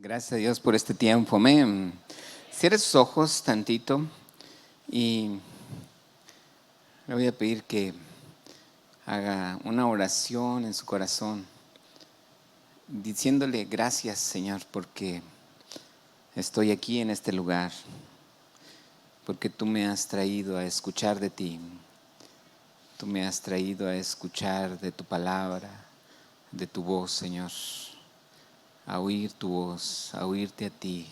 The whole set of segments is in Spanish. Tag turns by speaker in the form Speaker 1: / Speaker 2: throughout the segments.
Speaker 1: Gracias a Dios por este tiempo. Amén. Cierre sus ojos tantito y le voy a pedir que haga una oración en su corazón, diciéndole gracias, Señor, porque estoy aquí en este lugar, porque tú me has traído a escuchar de ti. Tú me has traído a escuchar de tu palabra, de tu voz, Señor. A oír tu voz, a oírte a ti,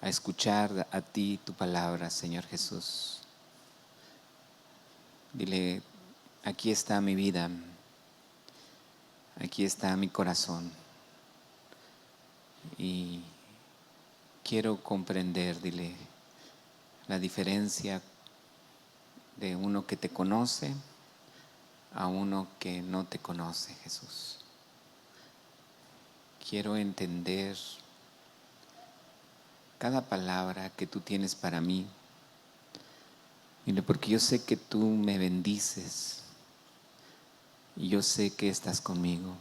Speaker 1: a escuchar a ti tu palabra, Señor Jesús. Dile, aquí está mi vida, aquí está mi corazón y quiero comprender, dile, la diferencia de uno que te conoce a uno que no te conoce, Jesús. Quiero entender cada palabra que tú tienes para mí. Dile, porque yo sé que tú me bendices y yo sé que estás conmigo.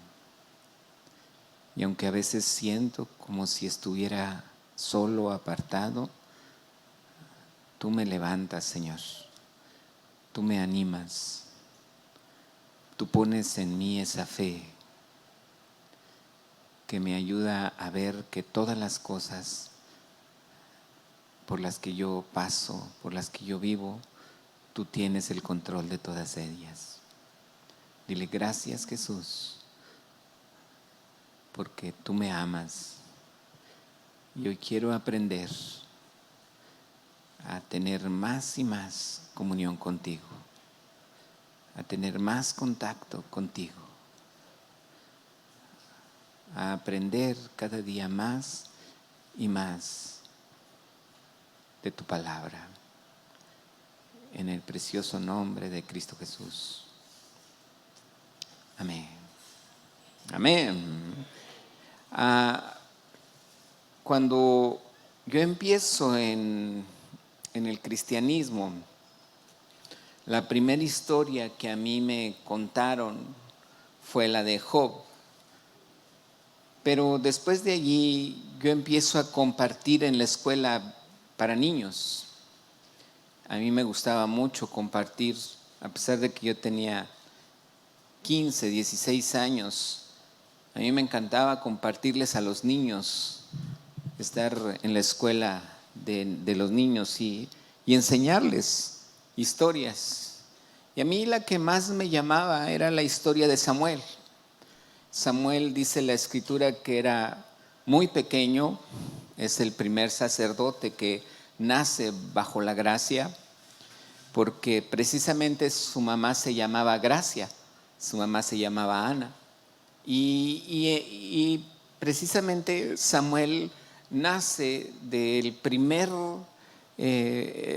Speaker 1: Y aunque a veces siento como si estuviera solo, apartado, tú me levantas, Señor. Tú me animas. Tú pones en mí esa fe que me ayuda a ver que todas las cosas por las que yo paso, por las que yo vivo, tú tienes el control de todas ellas. Dile, gracias, Jesús, porque tú me amas. Y hoy quiero aprender a tener más y más comunión contigo, a tener más contacto contigo, a aprender cada día más y más de tu palabra. En el precioso nombre de Cristo Jesús. Amén. Amén. Cuando yo empiezo en el cristianismo, la primera historia que a mí me contaron fue la de Job. Pero después de allí yo empiezo a compartir en la escuela para niños. A mí me gustaba mucho compartir, a pesar de que yo tenía 15, 16 años. A mí me encantaba compartirles a los niños, estar en la escuela de los niños y enseñarles historias. Y a mí la que más me llamaba era la historia de Samuel. Samuel, dice la escritura, que era muy pequeño, es el primer sacerdote que nace bajo la gracia, porque precisamente su mamá se llamaba Gracia, su mamá se llamaba Ana. Y precisamente Samuel nace del primer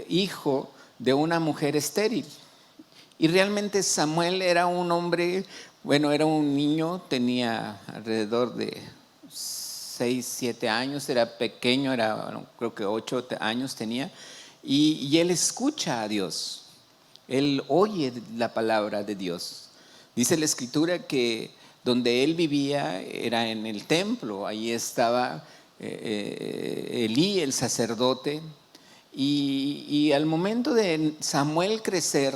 Speaker 1: hijo de una mujer estéril. Y realmente Samuel era un hombre, era un niño, tenía alrededor de 6, 7 años, era pequeño, creo que 8 años tenía, y él escucha a Dios, él oye la palabra de Dios. Dice la escritura que donde él vivía era en el templo, ahí estaba Elí, el sacerdote, y al momento de Samuel crecer,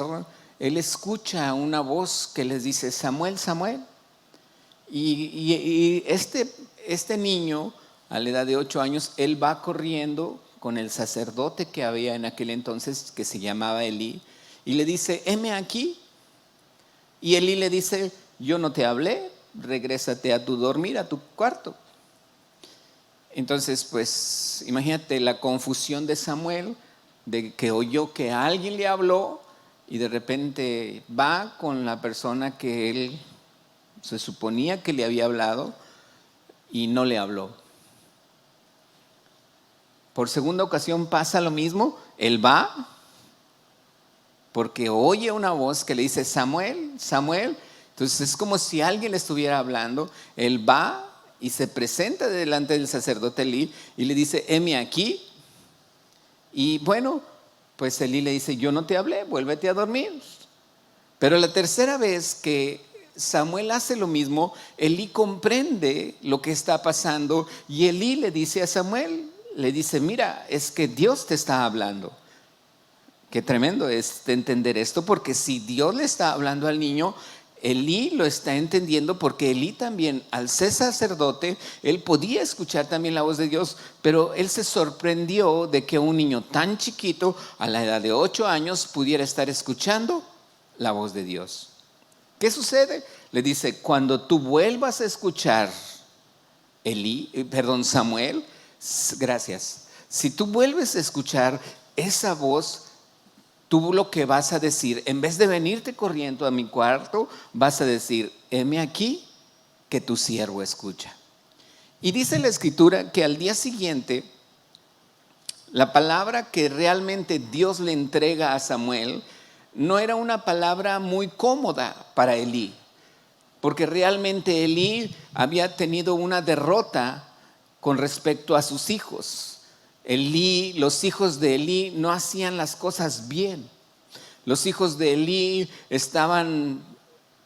Speaker 1: él escucha una voz que les dice, Samuel, Samuel. Y este niño, a la edad de 8 años, él va corriendo con el sacerdote que había en aquel entonces, que se llamaba Elí, y le dice, heme aquí. Y Elí le dice, yo no te hablé, regrésate a tu dormir, a tu cuarto. Entonces, pues, imagínate la confusión de Samuel, de que oyó que alguien le habló y de repente va con la persona que él se suponía que le había hablado y no le habló. Por segunda ocasión pasa lo mismo, él va porque oye una voz que le dice, Samuel, Samuel. Entonces es como si alguien le estuviera hablando, él va y se presenta delante del sacerdote Elí y le dice, heme aquí. Y bueno, pues Elí le dice, yo no te hablé, vuélvete a dormir. Pero la tercera vez que Samuel hace lo mismo, Elí comprende lo que está pasando y Elí le dice a Samuel, le dice, mira, es que Dios te está hablando. Qué tremendo es entender esto, porque si Dios le está hablando al niño, Elí lo está entendiendo, porque Elí también, al ser sacerdote, él podía escuchar también la voz de Dios, pero él se sorprendió de que un niño tan chiquito, a la edad de 8 años, pudiera estar escuchando la voz de Dios. ¿Qué sucede? Le dice, cuando tú vuelvas a escuchar Samuel, gracias. Si tú vuelves a escuchar esa voz, tú lo que vas a decir, en vez de venirte corriendo a mi cuarto, vas a decir, heme aquí que tu siervo escucha. Y dice la escritura que al día siguiente, la palabra que realmente Dios le entrega a Samuel no era una palabra muy cómoda para Elí, porque realmente Elí había tenido una derrota con respecto a sus hijos. Los hijos de Elí no hacían las cosas bien. Los hijos de Elí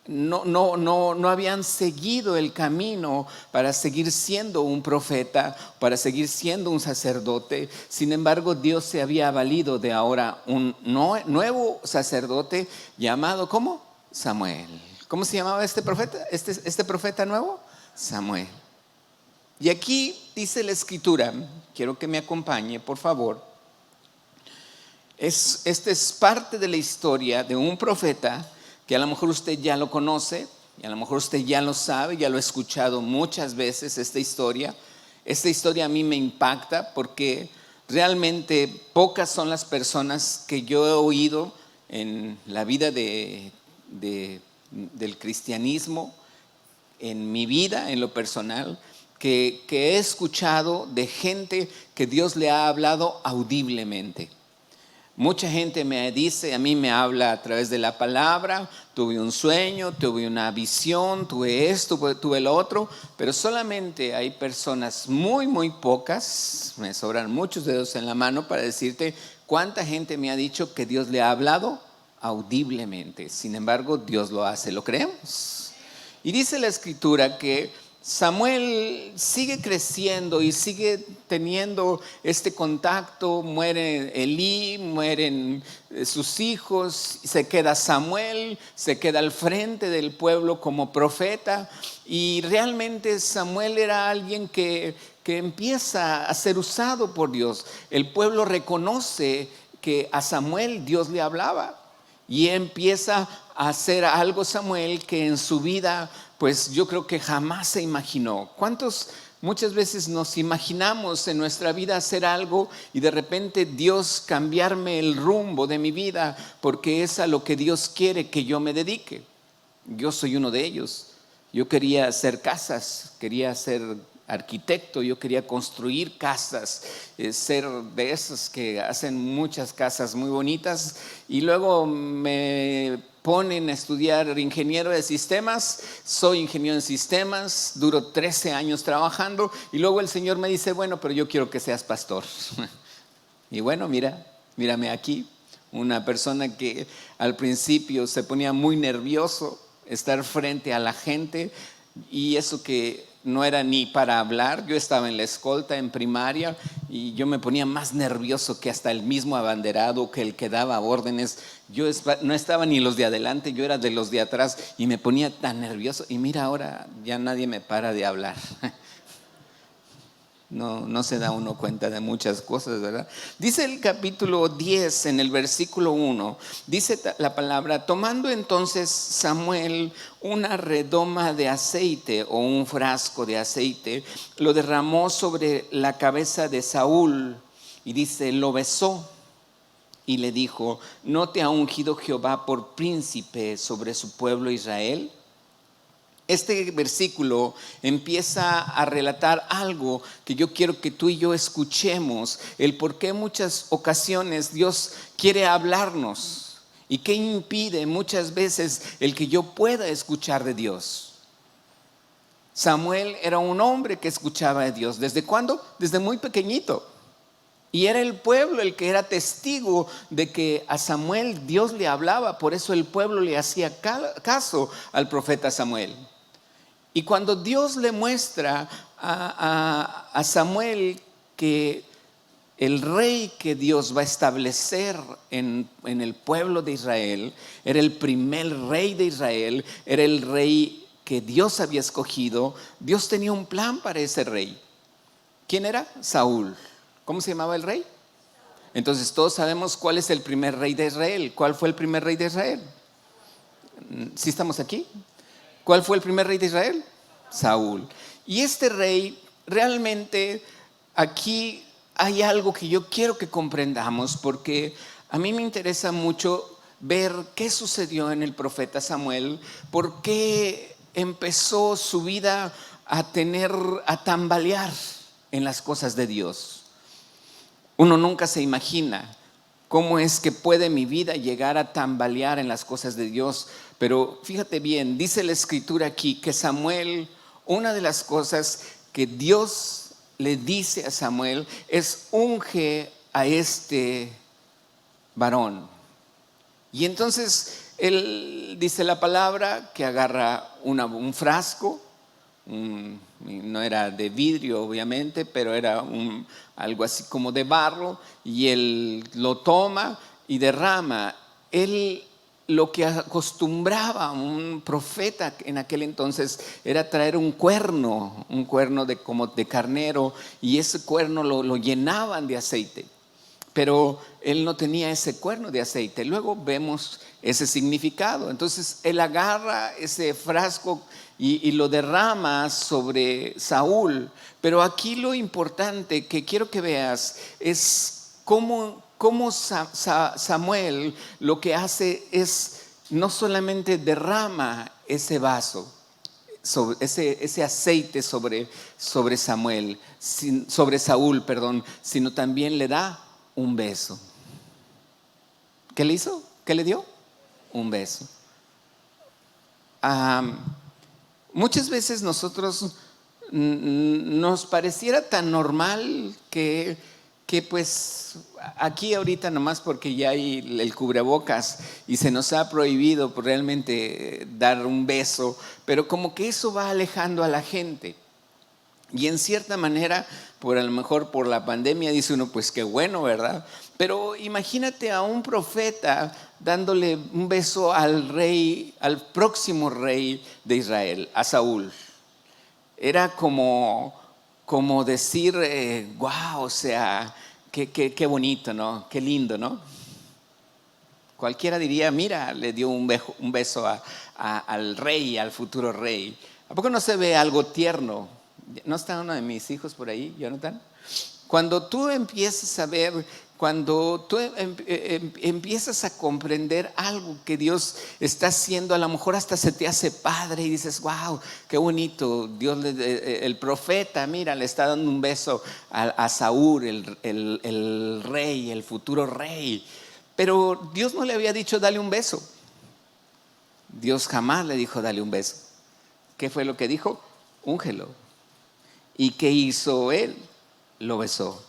Speaker 1: no habían seguido el camino para seguir siendo un profeta, para seguir siendo un sacerdote. Sin embargo, Dios se había valido de ahora un nuevo sacerdote llamado, ¿cómo? Samuel. ¿Cómo se llamaba este profeta? Este profeta nuevo, Samuel. Y aquí dice la escritura, quiero que me acompañe, por favor. Esta es parte de la historia de un profeta que a lo mejor usted ya lo conoce, y a lo mejor usted ya lo sabe, ya lo ha escuchado muchas veces esta historia. Esta historia a mí me impacta porque realmente pocas son las personas que yo he oído en la vida del cristianismo, en mi vida, en lo personal, que he escuchado de gente que Dios le ha hablado audiblemente. Mucha gente me dice, a mí me habla a través de la palabra, tuve un sueño, tuve una visión, tuve esto, tuve lo otro, pero solamente hay personas muy, muy pocas, me sobran muchos dedos en la mano para decirte cuánta gente me ha dicho que Dios le ha hablado audiblemente. Sin embargo, Dios lo hace, ¿lo creemos? Y dice la escritura que Samuel sigue creciendo y sigue teniendo este contacto. Muere Elí, mueren sus hijos, se queda Samuel, se queda al frente del pueblo como profeta. Y realmente Samuel era alguien que empieza a ser usado por Dios. El pueblo reconoce que a Samuel Dios le hablaba. Y empieza a hacer algo Samuel que en su vida, pues yo creo que jamás se imaginó. Muchas veces nos imaginamos en nuestra vida hacer algo y de repente Dios cambiarme el rumbo de mi vida porque es a lo que Dios quiere que yo me dedique? Yo soy uno de ellos. Yo quería hacer casas, quería ser arquitecto, yo quería construir casas, ser de esos que hacen muchas casas muy bonitas, y luego me ponen a estudiar ingeniero de sistemas. Soy ingeniero en sistemas, duro 13 años trabajando, y luego el Señor me dice, bueno, pero yo quiero que seas pastor. Y bueno, mírame aquí, una persona que al principio se ponía muy nervioso estar frente a la gente, y eso que no era ni para hablar. Yo estaba en la escolta en primaria y yo me ponía más nervioso que hasta el mismo abanderado, que el que daba órdenes. Yo no estaba ni los de adelante, yo era de los de atrás y me ponía tan nervioso. Y mira, ahora ya nadie me para de hablar. No se da uno cuenta de muchas cosas, ¿verdad? Dice el capítulo 10 en el versículo 1, dice la palabra: tomando entonces Samuel una redoma de aceite o un frasco de aceite, lo derramó sobre la cabeza de Saúl y dice, lo besó y le dijo, ¿no te ha ungido Jehová por príncipe sobre su pueblo Israel? Este versículo empieza a relatar algo que yo quiero que tú y yo escuchemos, el por qué en muchas ocasiones Dios quiere hablarnos y qué impide muchas veces el que yo pueda escuchar de Dios. Samuel era un hombre que escuchaba de Dios. ¿Desde cuándo? Desde muy pequeñito. Y era el pueblo el que era testigo de que a Samuel Dios le hablaba. Por eso el pueblo le hacía caso al profeta Samuel. Y cuando Dios le muestra a Samuel que el rey que Dios va a establecer en el pueblo de Israel era el primer rey de Israel, era el rey que Dios había escogido, Dios tenía un plan para ese rey. ¿Quién era? Saúl. ¿Cómo se llamaba el rey? Entonces todos sabemos cuál es el primer rey de Israel. ¿Cuál fue el primer rey de Israel? ¿Sí estamos aquí? ¿Cuál fue el primer rey de Israel? Saúl. Y este rey, realmente aquí hay algo que yo quiero que comprendamos, porque a mí me interesa mucho ver qué sucedió en el profeta Samuel, por qué empezó su vida a tambalear en las cosas de Dios. Uno nunca se imagina cómo es que puede mi vida llegar a tambalear en las cosas de Dios. Pero fíjate bien, dice la escritura aquí que Samuel, una de las cosas que Dios le dice a Samuel es: unge a este varón. Y entonces él dice la palabra que agarra un frasco, no era de vidrio obviamente, pero era algo así como de barro, y él lo toma y derrama. Él, lo que acostumbraba un profeta en aquel entonces era traer un cuerno como de carnero, y ese cuerno lo llenaban de aceite. Pero él no tenía ese cuerno de aceite. Luego vemos ese significado. Entonces él agarra ese frasco y lo derrama sobre Saúl. Pero aquí lo importante que quiero que veas es cómo Samuel lo que hace es no solamente derrama ese vaso, ese aceite sobre Saúl, sino también le da un beso. ¿Qué le hizo? ¿Qué le dio? Un beso. Muchas veces nosotros nos pareciera tan normal que pues aquí ahorita nomás porque ya hay el cubrebocas y se nos ha prohibido realmente dar un beso, pero como que eso va alejando a la gente. Y en cierta manera, a lo mejor por la pandemia, dice uno, pues qué bueno, ¿verdad? Pero imagínate a un profeta dándole un beso al rey, al próximo rey de Israel, a Saúl. Era como decir, wow, o sea, qué bonito, ¿no? Qué lindo, ¿no? Cualquiera diría, mira, le dio un beso al rey, al futuro rey. ¿A poco no se ve algo tierno? ¿No está uno de mis hijos por ahí, Jonathan? Cuando tú empiezas a ver, cuando tú empiezas a comprender algo que Dios está haciendo, a lo mejor hasta se te hace padre y dices, wow, qué bonito. Dios, el profeta, mira, le está dando un beso a Saúl, el rey, el futuro rey. Pero Dios no le había dicho dale un beso. Dios jamás le dijo dale un beso. ¿Qué fue lo que dijo? Úngelo. ¿Y qué hizo él? Lo besó.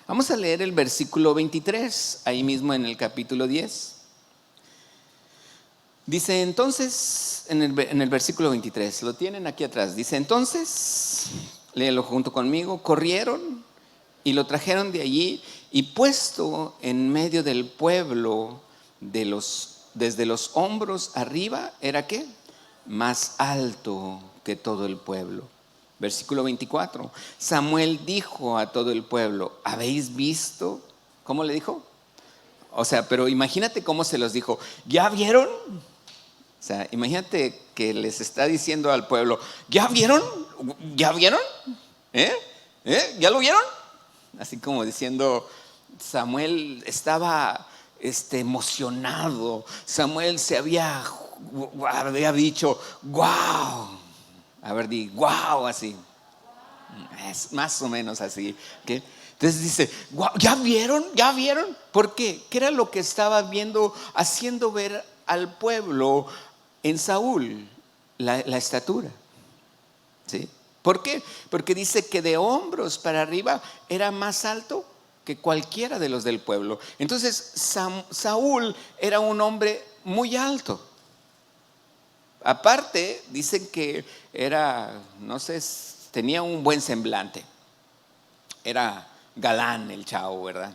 Speaker 1: Vamos a leer el versículo 23, ahí mismo en el capítulo 10. Dice entonces, en el versículo 23, lo tienen aquí atrás. Dice entonces, léelo junto conmigo, corrieron y lo trajeron de allí, y puesto en medio del pueblo, desde los hombros arriba, ¿era qué? Más alto que todo el pueblo. Versículo 24. Samuel dijo a todo el pueblo, ¿habéis visto? ¿Cómo le dijo? O sea, pero imagínate cómo se los dijo. ¿Ya vieron? O sea, imagínate que les está diciendo al pueblo, ¿ya vieron? ¿Ya vieron? ¿Ya lo vieron? Así como diciendo, Samuel estaba emocionado. Samuel se había dicho, wow. A ver, di, wow, así. Es más o menos así. ¿Okay? Entonces dice, wow, ¿ya vieron? ¿Ya vieron? ¿Por qué? ¿Qué era lo que estaba viendo, haciendo ver al pueblo en Saúl? La estatura. ¿Sí? ¿Por qué? Porque dice que de hombros para arriba era más alto que cualquiera de los del pueblo. Entonces Saúl era un hombre muy alto. Aparte, dicen que era, no sé, tenía un buen semblante. Era galán el chavo, ¿verdad?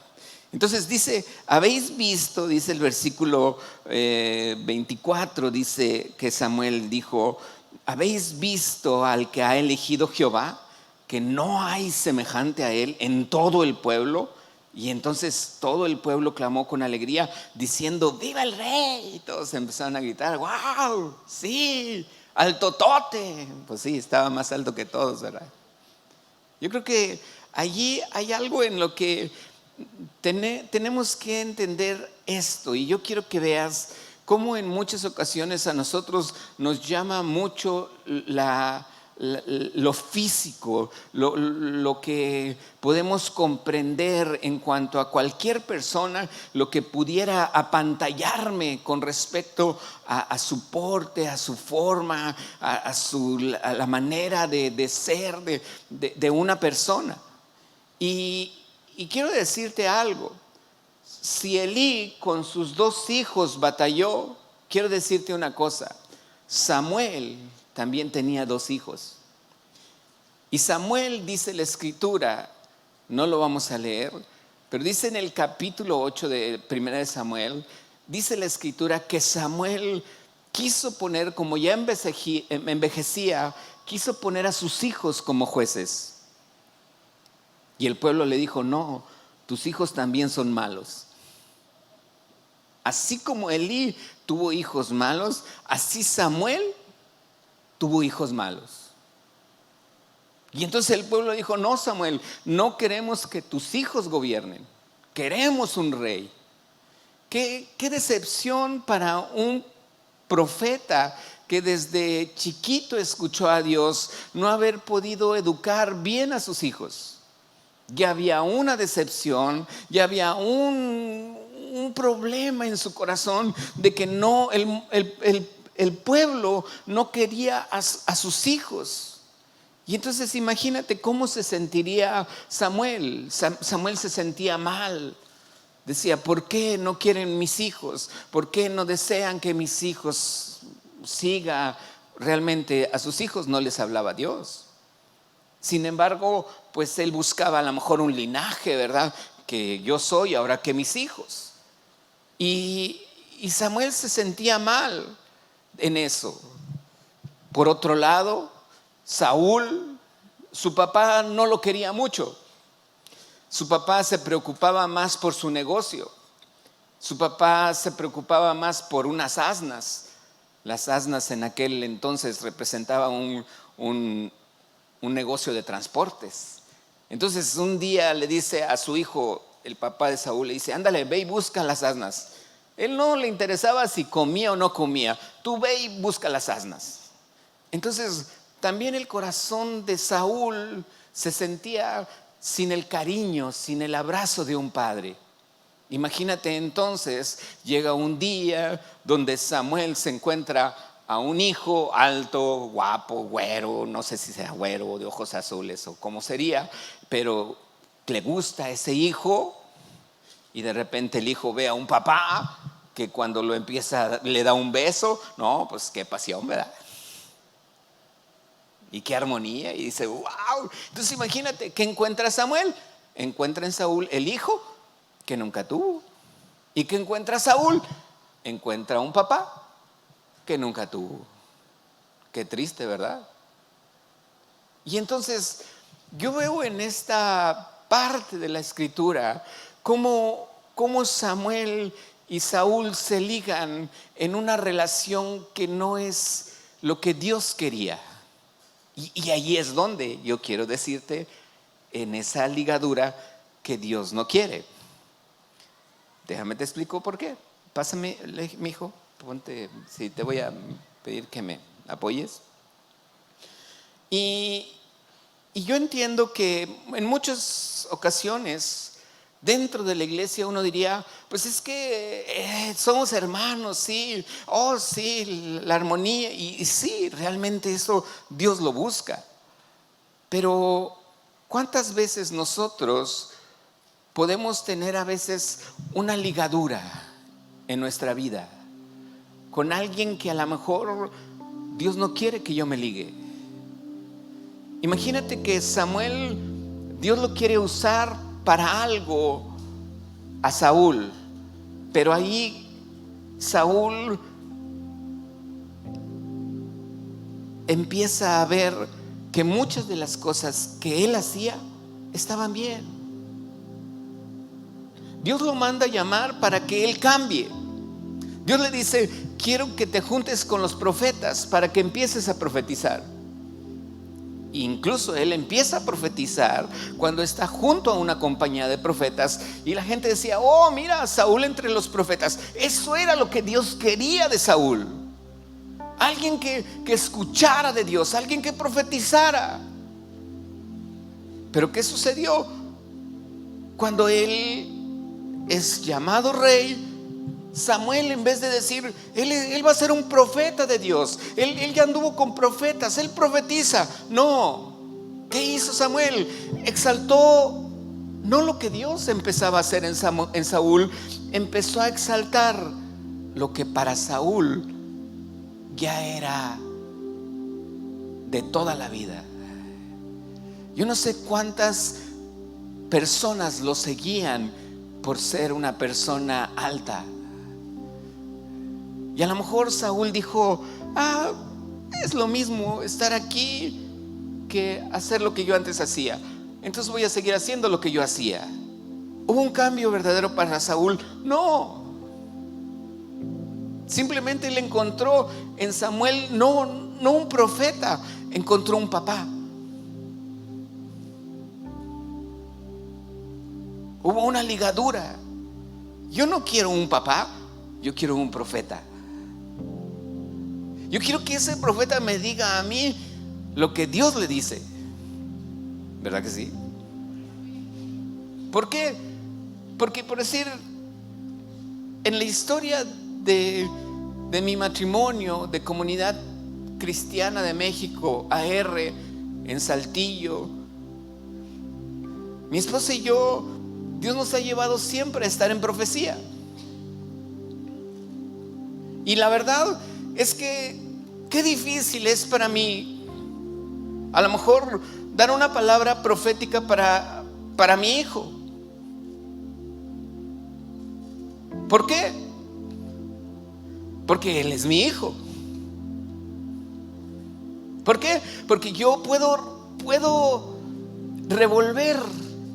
Speaker 1: Entonces dice, habéis visto, dice el versículo 24, dice que Samuel dijo, habéis visto al que ha elegido Jehová, que no hay semejante a él en todo el pueblo. Y entonces todo el pueblo clamó con alegría diciendo, ¡viva el rey! Y todos empezaron a gritar, ¡wow! ¡Sí! ¡Altotote! Pues sí, estaba más alto que todos, ¿verdad? Yo creo que allí hay algo en lo que tenemos que entender esto. Y yo quiero que veas cómo en muchas ocasiones a nosotros nos llama mucho lo físico, lo que podemos comprender en cuanto a cualquier persona, lo que pudiera apantallarme con respecto a su porte, a su forma, a la manera de ser de una persona. Y quiero decirte algo, si Elí con sus 2 hijos batalló, quiero decirte una cosa, Samuel también tenía 2 hijos. Y Samuel, dice la escritura, no lo vamos a leer, pero dice en el capítulo 8 de Primera de Samuel, dice la escritura que Samuel quiso poner, como ya envejecía, quiso poner a sus hijos como jueces. Y el pueblo le dijo, no, tus hijos también son malos. Así como Elí tuvo hijos malos, así Samuel tuvo hijos malos. Y entonces el pueblo dijo, no, Samuel, no queremos que tus hijos gobiernen, queremos un rey. Qué decepción para un profeta que desde chiquito escuchó a Dios, no haber podido educar bien a sus hijos. Ya había una decepción, ya había un problema en su corazón de que no, el pueblo no quería a sus hijos. Y entonces imagínate cómo se sentiría Samuel. Samuel se sentía mal. Decía, ¿por qué no quieren mis hijos? ¿Por qué no desean que mis hijos siga realmente a sus hijos? No les hablaba Dios. Sin embargo, pues él buscaba a lo mejor un linaje, ¿verdad? Que yo soy ahora que mis hijos. Y Samuel se sentía mal en eso. Por otro lado, Saúl, su papá no lo quería mucho. Su papá se preocupaba más por su negocio. Su papá se preocupaba más por unas asnas. Las asnas en aquel entonces representaban un negocio de transportes. Entonces un día le dice a su hijo, el papá de Saúl, le dice, ándale, ve y busca las asnas. Él no le interesaba si comía o no comía, tú ve y busca las asnas. Entonces también el corazón de Saúl se sentía sin el cariño, sin el abrazo de un padre. Imagínate entonces, llega un día donde Samuel se encuentra a un hijo alto, guapo, güero, no sé si sea güero o de ojos azules o cómo sería, pero le gusta a ese hijo y de repente el hijo ve a un papá que cuando lo empieza le da un beso, no, pues qué pasión, ¿verdad? Y qué armonía, y dice, wow. Entonces imagínate, ¿qué encuentra Samuel? Encuentra en Saúl el hijo que nunca tuvo. ¿Y qué encuentra Saúl? Encuentra un papá que nunca tuvo. Qué triste, ¿verdad? Y entonces yo veo en esta parte de la escritura cómo Samuel y Saúl se ligan en una relación que no es lo que Dios quería. Y ahí es donde yo quiero decirte, en esa ligadura que Dios no quiere. Déjame te explico por qué. Pásame, mi hijo, ponte, sí, te voy a pedir que me apoyes. Y yo entiendo que en muchas ocasiones dentro de la iglesia uno diría, pues es que somos hermanos, sí, oh sí, la armonía, y sí, realmente eso Dios lo busca. Pero ¿cuántas veces nosotros podemos tener a veces una ligadura en nuestra vida con alguien que a lo mejor Dios no quiere que yo me ligue. Imagínate que Samuel, Dios lo quiere usar para algo a Saúl, pero ahí Saúl empieza a ver que muchas de las cosas que él hacía estaban bien. Dios lo manda a llamar para que él cambie. Dios le dice: quiero que te juntes con los profetas para que empieces a profetizar. Incluso él empieza a profetizar cuando está junto a una compañía de profetas, y la gente decía: oh, mira a Saúl entre los profetas. Eso era lo que Dios quería de Saúl. Alguien que escuchara de Dios, alguien que profetizara. Pero ¿qué sucedió? Cuando él es llamado rey, Samuel, en vez de decir él va a ser un profeta de Dios, él ya anduvo con profetas, él profetiza. No, ¿qué hizo Samuel? Exaltó no lo que Dios empezaba a hacer en Saúl, empezó a exaltar lo que para Saúl ya era de toda la vida. Yo no sé cuántas personas lo seguían por ser una persona alta. Y a lo mejor Saúl dijo: es lo mismo estar aquí que hacer lo que yo antes hacía, entonces voy a seguir haciendo lo que yo hacía. ¿Hubo un cambio verdadero para Saúl? No. Simplemente él encontró en Samuel no un profeta, encontró un papá. Hubo una ligadura. Yo no quiero un papá, yo quiero un profeta. Yo quiero que ese profeta me diga a mí lo que Dios le dice. ¿Verdad que sí? ¿Por qué? Porque, por decir, en la historia de mi matrimonio, de Comunidad Cristiana de México, AR, en Saltillo, mi esposa y yo, Dios nos ha llevado siempre a estar en profecía. Y la verdad es que qué difícil es para mí a lo mejor dar una palabra profética para mi hijo. ¿Por qué? Porque él es mi hijo. ¿Por qué? Porque yo puedo revolver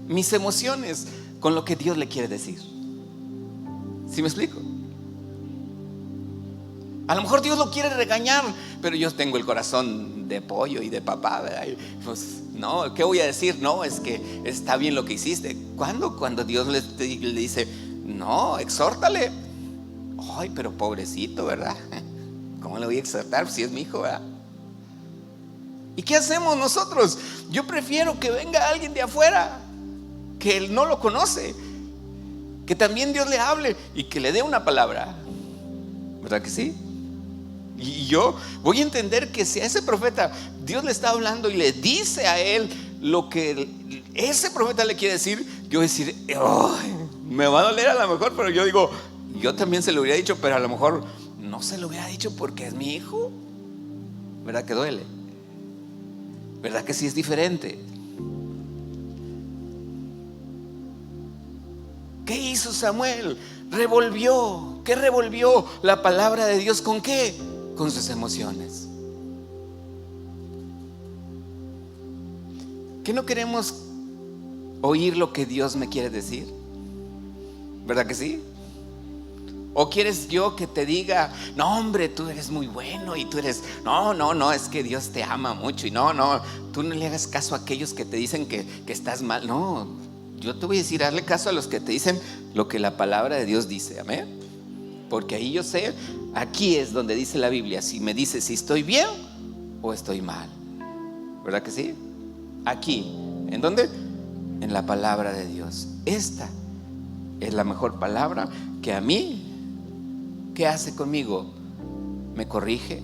Speaker 1: mis emociones con lo que Dios le quiere decir. ¿Sí me explico? A lo mejor Dios lo quiere regañar, pero yo tengo el corazón de pollo y de papá, ¿verdad? Pues no, ¿qué voy a decir? No, es que está bien lo que hiciste. ¿Cuándo? Cuando Dios le dice: no, exhórtale. Ay, pero pobrecito, ¿verdad? ¿Cómo le voy a exhortar si es mi hijo, verdad? ¿Y qué hacemos nosotros? Yo prefiero que venga alguien de afuera, que él no lo conoce, que también Dios le hable y que le dé una palabra. ¿Verdad que sí? Y yo voy a entender que si a ese profeta Dios le está hablando y le dice a él lo que ese profeta le quiere decir, yo voy a decir: oh, me va a doler a lo mejor, pero yo digo, yo también se lo hubiera dicho, pero a lo mejor no se lo hubiera dicho porque es mi hijo. ¿Verdad que duele? ¿Verdad que sí es diferente? ¿Qué hizo Samuel? Revolvió. ¿Qué revolvió? La palabra de Dios. ¿Con qué? Con sus emociones. ¿Qué no queremos oír lo que Dios me quiere decir? ¿Verdad que sí? ¿O quieres yo que te diga: no, hombre, tú eres muy bueno y tú eres... No, es que Dios te ama mucho y no, tú no le hagas caso a aquellos que te dicen que estás mal. No, yo te voy a decir: hazle caso a los que te dicen lo que la palabra de Dios dice. Amén. Porque ahí yo sé, aquí es donde dice la Biblia, si me dice si estoy bien o estoy mal. ¿Verdad que sí? Aquí. ¿En dónde? En la palabra de Dios. Esta es la mejor palabra que a mí, ¿qué hace conmigo? Me corrige,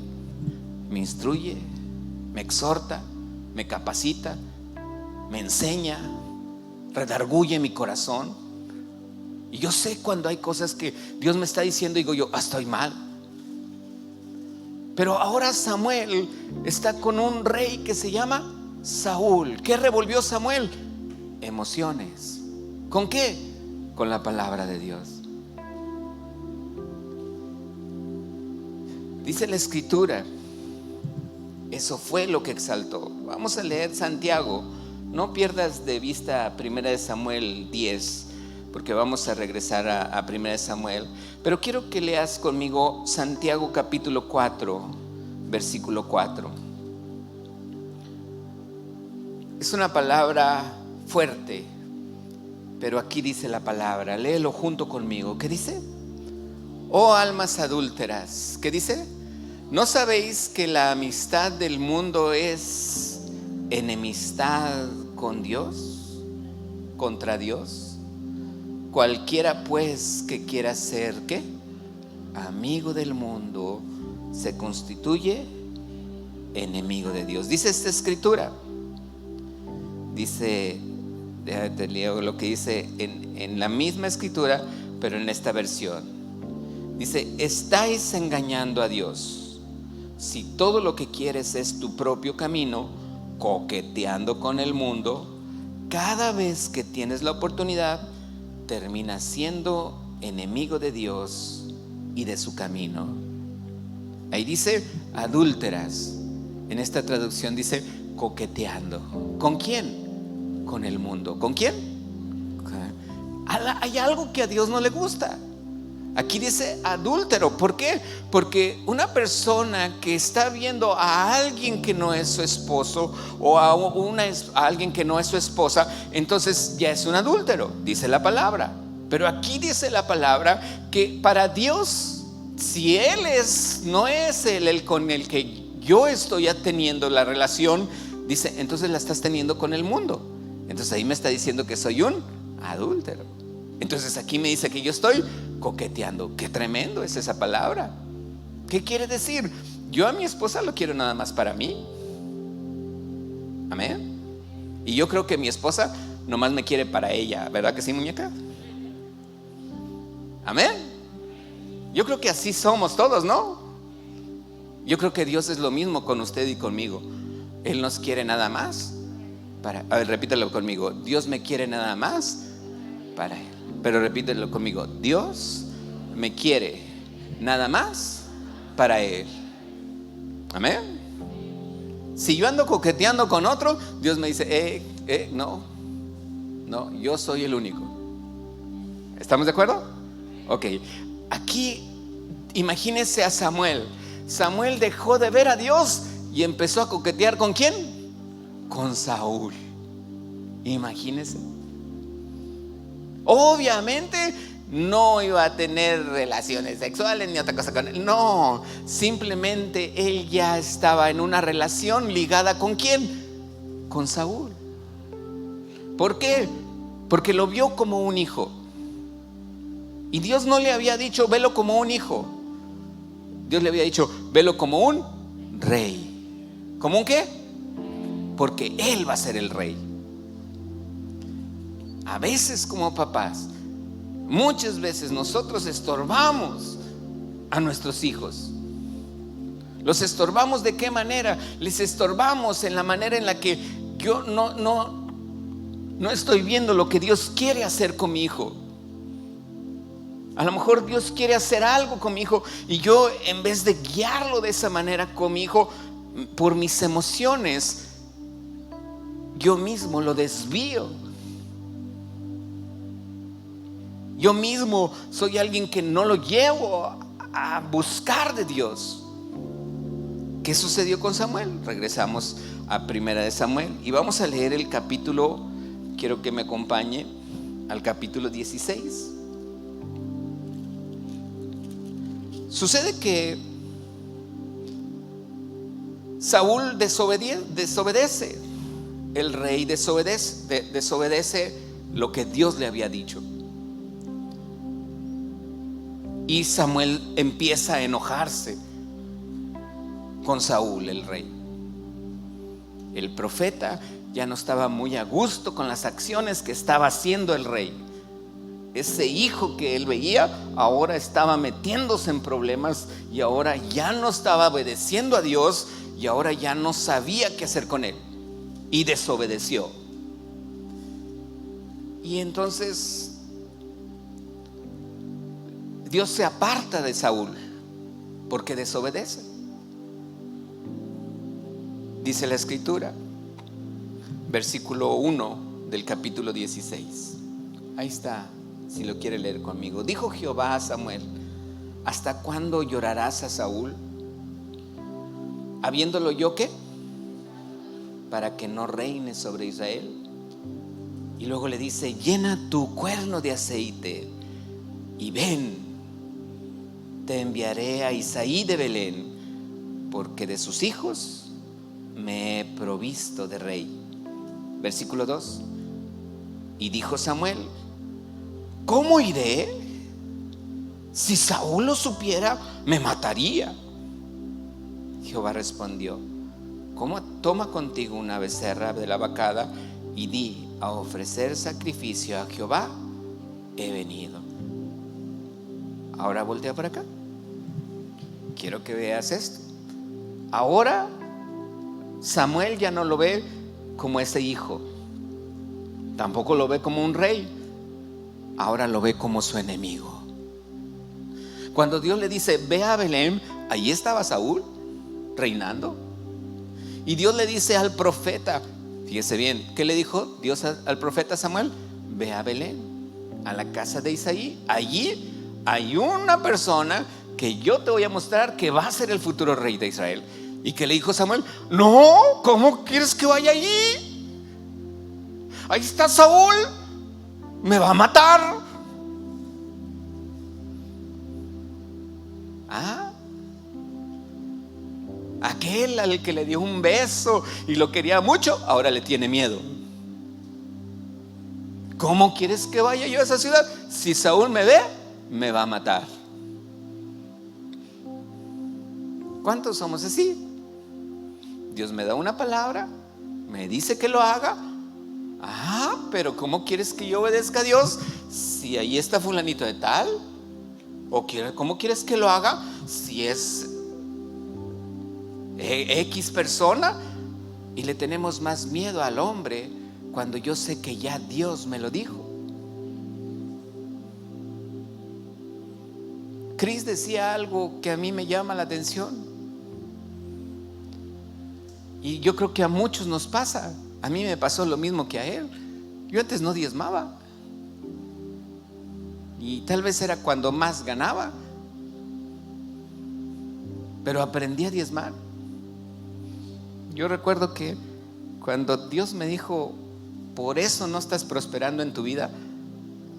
Speaker 1: me instruye, me exhorta, me capacita, me enseña, redarguye mi corazón. Y yo sé cuando hay cosas que Dios me está diciendo, digo yo, estoy mal. Pero ahora Samuel está con un rey que se llama Saúl. ¿Qué revolvió Samuel? Emociones. ¿Con qué? Con la palabra de Dios. Dice la escritura, eso fue lo que exaltó. Vamos a leer Santiago. No pierdas de vista 1 Samuel 10, porque vamos a regresar a 1 Samuel. Pero quiero que leas conmigo Santiago capítulo 4, versículo 4. Es una palabra fuerte, pero aquí dice la palabra. Léelo junto conmigo. ¿Qué dice? Oh almas adúlteras, ¿qué dice? ¿No sabéis que la amistad del mundo es enemistad con Dios? ¿Contra Dios? Cualquiera pues que quiera ser, ¿qué? Amigo del mundo, se constituye enemigo de Dios. Dice esta escritura. Dice, te leo lo que dice en la misma escritura, pero en esta versión. Dice, estáis engañando a Dios. Si todo lo que quieres es tu propio camino, coqueteando con el mundo, cada vez que tienes la oportunidad, terminas siendo enemigo de Dios y de su camino. Ahí dice adúlteras. En esta traducción dice coqueteando. ¿Con quién? Con el mundo. ¿Con quién? Hay algo que a Dios no le gusta. Aquí dice adúltero. ¿Por qué? Porque una persona que está viendo a alguien que no es su esposo o a alguien que no es su esposa, entonces ya es un adúltero, dice la palabra. Pero aquí dice la palabra que para Dios, si Él no es el con el que yo estoy teniendo la relación, dice, entonces la estás teniendo con el mundo. Entonces ahí me está diciendo que soy un adúltero. Entonces aquí me dice que yo estoy coqueteando. Qué tremendo es esa palabra. ¿Qué quiere decir? Yo a mi esposa lo quiero nada más para mí. Amén. Y yo creo que mi esposa nomás me quiere para ella. ¿Verdad que sí, muñeca? Amén. Yo creo que así somos todos, ¿no? Yo creo que Dios es lo mismo con usted y conmigo. Él nos quiere nada más para... A ver, repítelo conmigo. Dios me quiere nada más para Él. Pero repítelo conmigo. Dios me quiere nada más para Él. Amén. Si yo ando coqueteando con otro, Dios me dice, no, yo soy el único. ¿Estamos de acuerdo? Ok. Aquí imagínense a Samuel. Samuel dejó de ver a Dios y empezó a coquetear ¿con quién? Con Saúl. Imagínense. Obviamente no iba a tener relaciones sexuales ni otra cosa con él. No, simplemente él ya estaba en una relación ligada ¿con quién? Con Saúl. ¿Por qué? Porque lo vio como un hijo. Y Dios no le había dicho velo como un hijo. Dios le había dicho velo como un rey. ¿Cómo un qué? Porque Él va a ser el rey. A veces como papás, muchas veces nosotros estorbamos a nuestros hijos. ¿Los estorbamos de qué manera? Les estorbamos en la manera en la que yo no estoy viendo lo que Dios quiere hacer con mi hijo. A lo mejor Dios quiere hacer algo con mi hijo y yo, en vez de guiarlo de esa manera con mi hijo, por mis emociones, yo mismo lo desvío. Yo mismo soy alguien que no lo llevo a buscar de Dios. ¿Qué sucedió con Samuel? Regresamos a 1 Samuel y vamos a leer el capítulo. Quiero que me acompañe al capítulo 16. Sucede que Saúl desobedece. El rey desobedece lo que Dios le había dicho. Y Samuel empieza a enojarse con Saúl, el rey. El profeta ya no estaba muy a gusto con las acciones que estaba haciendo el rey. ese hijo que él veía ahora estaba metiéndose en problemas y ahora ya no estaba obedeciendo a Dios y ahora ya no sabía qué hacer con él y desobedeció. Y entonces Dios se aparta de Saúl porque desobedece. Dice la escritura, versículo 1 del capítulo 16. Ahí está, si lo quiere leer conmigo. Dijo Jehová a Samuel: ¿hasta cuándo llorarás a Saúl? ¿Habiéndolo yo qué? Para que no reine sobre Israel. Y luego le dice: llena tu cuerno de aceite y ven, te enviaré a Isaí de Belén, porque de sus hijos me he provisto de rey. Versículo 2. Y dijo Samuel: ¿cómo iré? Si Saúl lo supiera, me mataría. Jehová respondió: toma contigo una becerra de la vacada y di: a ofrecer sacrificio a Jehová he venido. Ahora voltea para acá. Quiero que veas esto. Ahora Samuel ya no lo ve como ese hijo, tampoco lo ve como un rey, ahora lo ve como su enemigo. Cuando Dios le dice: ve a Belén, allí estaba Saúl reinando. Y Dios le dice al profeta, fíjese bien, ¿qué le dijo Dios al profeta Samuel? Ve a Belén, a la casa de Isaí. Allí hay una persona que yo te voy a mostrar que va a ser el futuro rey de Israel. ¿Y qué le dijo Samuel? No, ¿cómo quieres que vaya allí? Ahí está Saúl, me va a matar. Aquel al que le dio un beso y lo quería mucho, ahora le tiene miedo. ¿Cómo quieres que vaya yo a esa ciudad? Si Saúl me ve, me va a matar. ¿Cuántos somos así? Dios me da una palabra, me dice que lo haga. Pero ¿cómo quieres que yo obedezca a Dios si ahí está fulanito de tal? ¿O cómo quieres que lo haga si es X persona? Y le tenemos más miedo al hombre cuando yo sé que ya Dios me lo dijo. Chris decía algo que a mí me llama la atención, y yo creo que a muchos nos pasa. A mí me pasó lo mismo que a él. Yo antes no diezmaba, y tal vez era cuando más ganaba, pero aprendí a diezmar. Yo recuerdo que cuando Dios me dijo: por eso no estás prosperando en tu vida.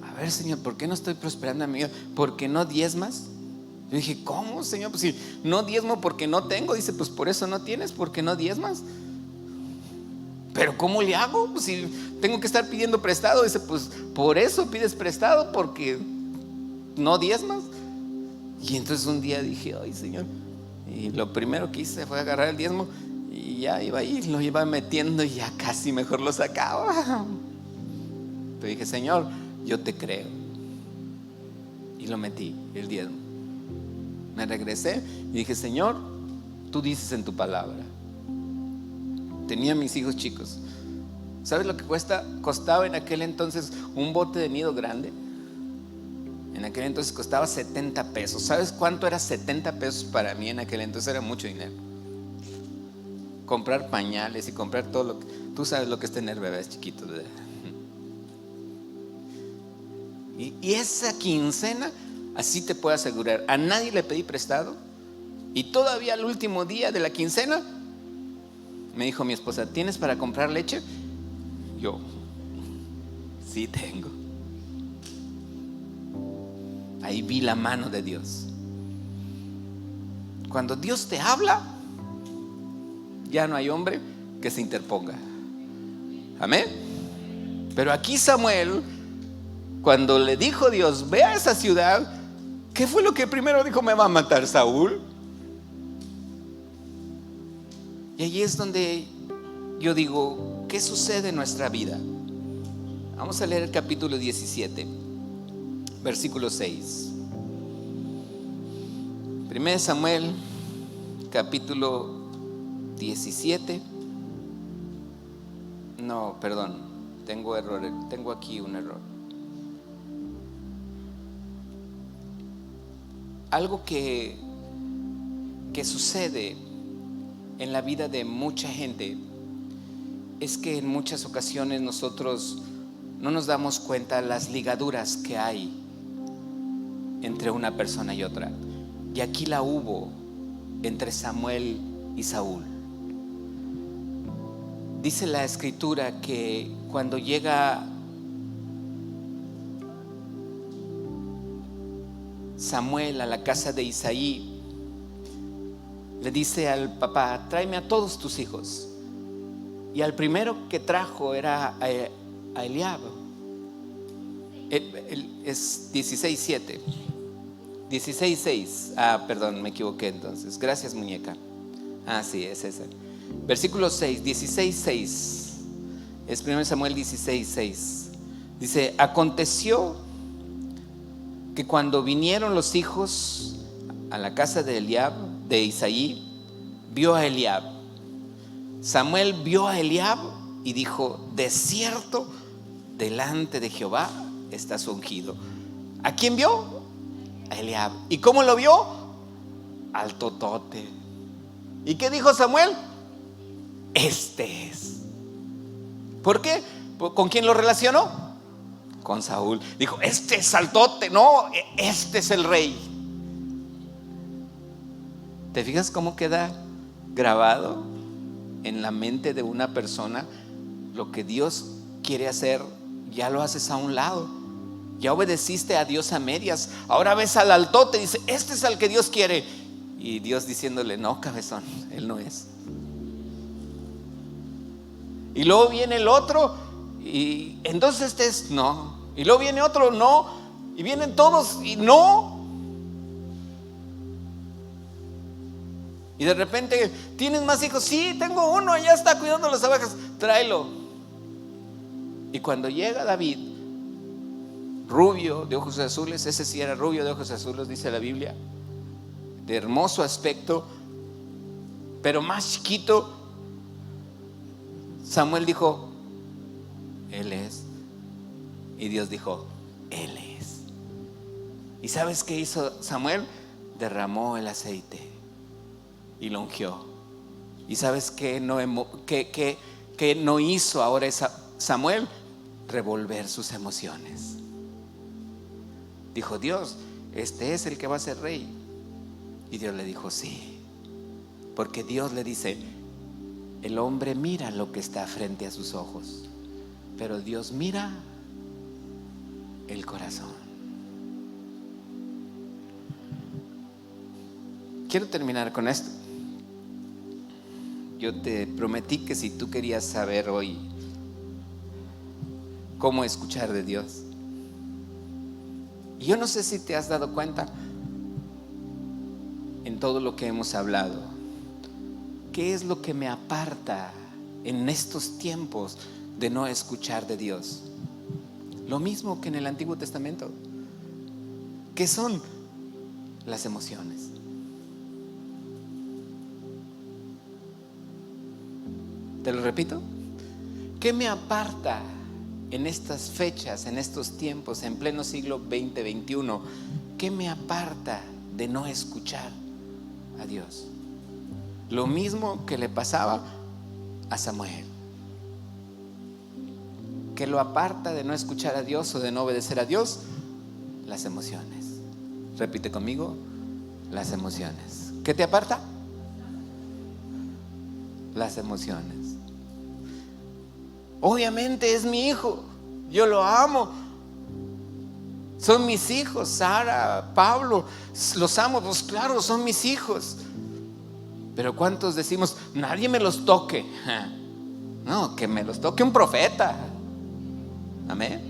Speaker 1: A ver, Señor, ¿por qué no estoy prosperando en mi vida? ¿Porque no diezmas? Yo dije: ¿cómo, Señor? Pues si no diezmo porque no tengo. Dice: pues por eso no tienes, porque no diezmas. ¿Pero cómo le hago? Pues si tengo que estar pidiendo prestado. Dice: pues por eso pides prestado, porque no diezmas. Y entonces un día dije: ay, Señor. Y lo primero que hice fue agarrar el diezmo, y ya iba ahí, lo iba metiendo, y ya casi mejor lo sacaba. Pero dije: Señor, yo te creo. Y lo metí, el diezmo. Me regresé y dije: Señor, tú dices en tu palabra. Tenía mis hijos chicos. ¿Sabes lo que costaba en aquel entonces un bote de nido grande? En aquel entonces costaba 70 pesos. ¿Sabes cuánto era 70 pesos para mí en aquel entonces? Era mucho dinero. Comprar pañales y comprar todo lo que... Tú sabes lo que es tener bebés chiquitos, ¿verdad? Y esa quincena, así te puedo asegurar, a nadie le pedí prestado. Y todavía al último día de la quincena me dijo mi esposa: ¿tienes para comprar leche? Yo: sí tengo. Ahí vi la mano de Dios. Cuando Dios te habla, ya no hay hombre que se interponga. Amén. Pero aquí Samuel, cuando le dijo Dios: ve a esa ciudad, ¿qué fue lo que primero dijo? Me va a matar Saúl. Y allí es donde yo digo: ¿qué sucede en nuestra vida? Vamos a leer el capítulo 17. versículo 6. 1 Samuel, capítulo 17. No, perdón, tengo aquí un error. Algo que sucede en la vida de mucha gente es que en muchas ocasiones nosotros no nos damos cuenta las ligaduras que hay entre una persona y otra. Y aquí la hubo entre Samuel y Saúl. Dice la escritura que cuando llega Samuel a la casa de Isaí, le dice al papá: tráeme a todos tus hijos. Y al primero que trajo era a Eliab. Es 16:7. 16:6. Perdón, me equivoqué entonces. Gracias, muñeca. Sí, es ese. Versículo 6, 16:6. Es 1 Samuel 16:6. Dice: aconteció que cuando vinieron los hijos a la casa de Eliab, de Isaí, vio a Eliab. Samuel vio a Eliab y dijo: de cierto, delante de Jehová está su ungido. ¿A quién vio? A Eliab. ¿Y cómo lo vio? Al totote. ¿Y qué dijo Samuel? Este es. ¿Por qué? ¿Con quién lo relacionó? Con Saúl. Dijo: este es saltote. No, este es el rey. ¿Te fijas cómo queda grabado en la mente de una persona? Lo que Dios quiere hacer, ya lo haces a un lado. Ya obedeciste a Dios a medias. Ahora ves al altote y dice: este es al que Dios quiere. Y Dios diciéndole: no, cabezón, él no es. Y luego viene el otro y entonces este es, no. Y luego viene otro, no. Y vienen todos y no. Y de repente: ¿tienes más hijos? Sí, tengo uno, allá está cuidando las abejas, tráelo. Y cuando llega David, rubio de ojos azules, ese sí era rubio de ojos azules, dice la Biblia, de hermoso aspecto, pero más chiquito, Samuel dijo: él es. Y Dios dijo: él es. ¿Y sabes qué hizo Samuel? Derramó el aceite y lo ungió. ¿Y sabes qué no hizo ahora Samuel? Revolver sus emociones. Dijo: Dios, este es el que va a ser rey. Y Dios le dijo: sí. Porque Dios le dice: el hombre mira lo que está frente a sus ojos, pero Dios mira el corazón. Quiero terminar con esto. Yo te prometí que si tú querías saber hoy cómo escuchar de Dios, y yo no sé si te has dado cuenta en todo lo que hemos hablado, ¿qué es lo que me aparta en estos tiempos de no escuchar de Dios? Lo mismo que en el Antiguo Testamento. ¿Qué son? Las emociones. Te lo repito. ¿Qué me aparta en estas fechas, en estos tiempos, en pleno siglo XX, XXI? ¿Qué me aparta de no escuchar a Dios? Lo mismo que le pasaba a Samuel. ¿Qué lo aparta de no escuchar a Dios o de no obedecer a Dios? Las emociones. Repite conmigo: las emociones. ¿Qué te aparta? Las emociones. Obviamente es mi hijo, yo lo amo, son mis hijos, Sara, Pablo, los amo, pues claro, son mis hijos. Pero ¿cuántos decimos: nadie me los toque? No, que me los toque un profeta. Amén.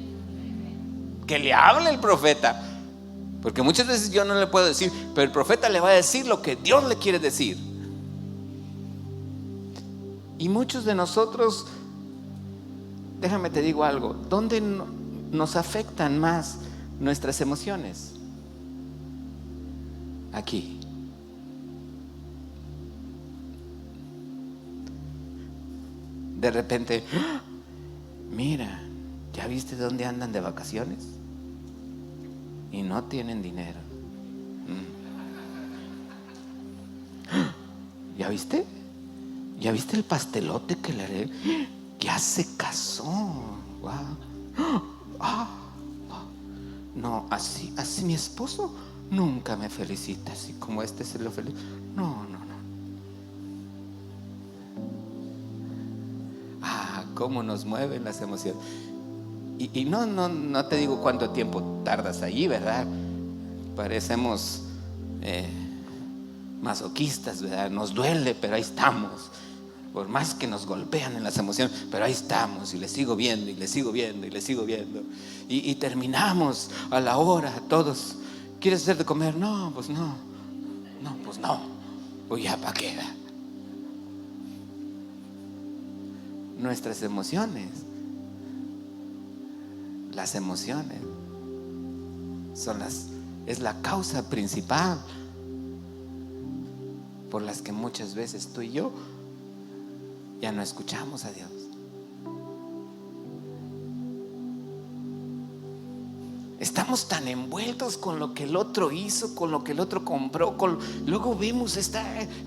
Speaker 1: Que le hable el profeta. Porque muchas veces yo no le puedo decir, pero el profeta le va a decir lo que Dios le quiere decir. Y muchos de nosotros, déjame te digo algo, ¿dónde nos afectan más nuestras emociones. Aquí. De repente, mira, ¿ya viste dónde andan de vacaciones? Y no tienen dinero. ¿Ya viste? ¿Ya viste el pastelote que le haré? Ya se casó. Wow. No, así mi esposo nunca me felicita así como este se lo felicita. No. Cómo nos mueven las emociones. Y no te digo cuánto tiempo tardas allí, ¿verdad? Parecemos masoquistas, ¿verdad? Nos duele, pero ahí estamos. Por más que nos golpean en las emociones, pero ahí estamos y le sigo viendo y le sigo viendo y le sigo viendo. Y terminamos a la hora todos. ¿Quieres hacer de comer? No, pues no. No, pues no. Pues ya, ¿para qué? Nuestras emociones, las emociones es la causa principal por las que muchas veces tú y yo ya no escuchamos a Dios. Estamos tan envueltos con lo que el otro hizo, con lo que el otro compró, luego vemos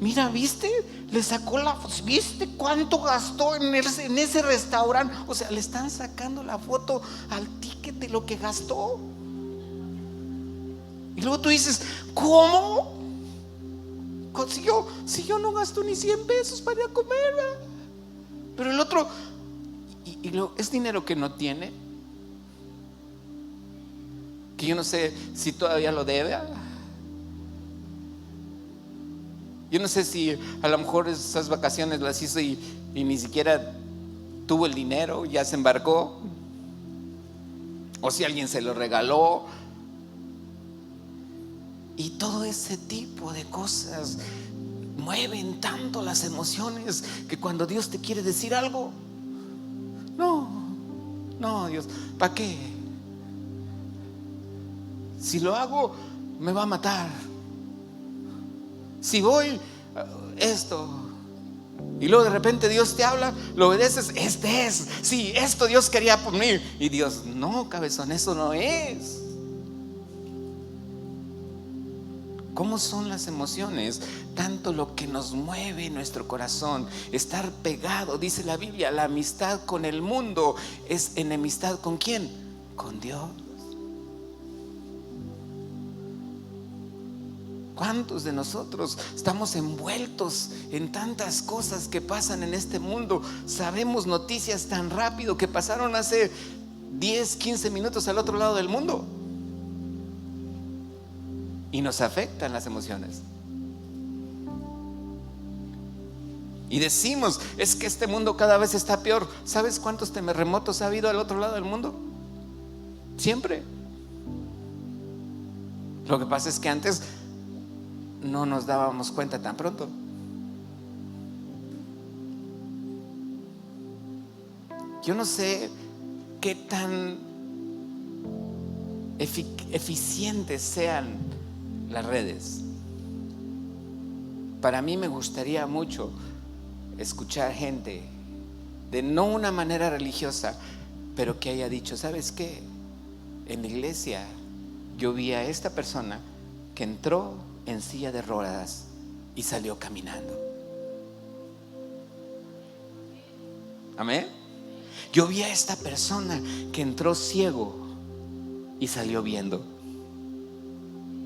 Speaker 1: mira, ¿viste? Le sacó ¿viste cuánto gastó en ese restaurante? O sea, le están sacando la foto al ticket de lo que gastó. Y luego tú dices, ¿cómo? Si yo no gasto ni 100 pesos para ir a comer, ¿verdad? Pero el otro, es dinero que no tiene, que yo no sé si todavía lo debe. Yo no sé si a lo mejor esas vacaciones las hizo y ni siquiera tuvo el dinero, ya se embarcó, o si alguien se lo regaló. Y todo ese tipo de cosas mueven tanto las emociones que cuando Dios te quiere decir algo, no, Dios, ¿para qué? Si lo hago, me va a matar. Si voy, esto. Y luego de repente Dios te habla, lo obedeces, sí, esto Dios quería por mí. Y Dios, no, cabezón, eso no es. ¿Cómo son las emociones? Tanto lo que nos mueve nuestro corazón. Estar pegado, dice la Biblia, la amistad con el mundo es enemistad ¿con quién? Con Dios. ¿Cuántos de nosotros estamos envueltos en tantas cosas que pasan en este mundo? Sabemos noticias tan rápido que pasaron hace 10, 15 minutos al otro lado del mundo. Y nos afectan las emociones. Y decimos, es que este mundo cada vez está peor. ¿Sabes cuántos terremotos ha habido al otro lado del mundo? Siempre. Lo que pasa es que antes no nos dábamos cuenta tan pronto. Yo no sé qué tan eficientes sean las redes. Para mí me gustaría mucho escuchar gente de no una manera religiosa, pero que haya dicho, ¿sabes qué? En la iglesia yo vi a esta persona que entró en silla de ruedas y salió caminando. Amén. Yo vi a esta persona que entró ciego y salió viendo,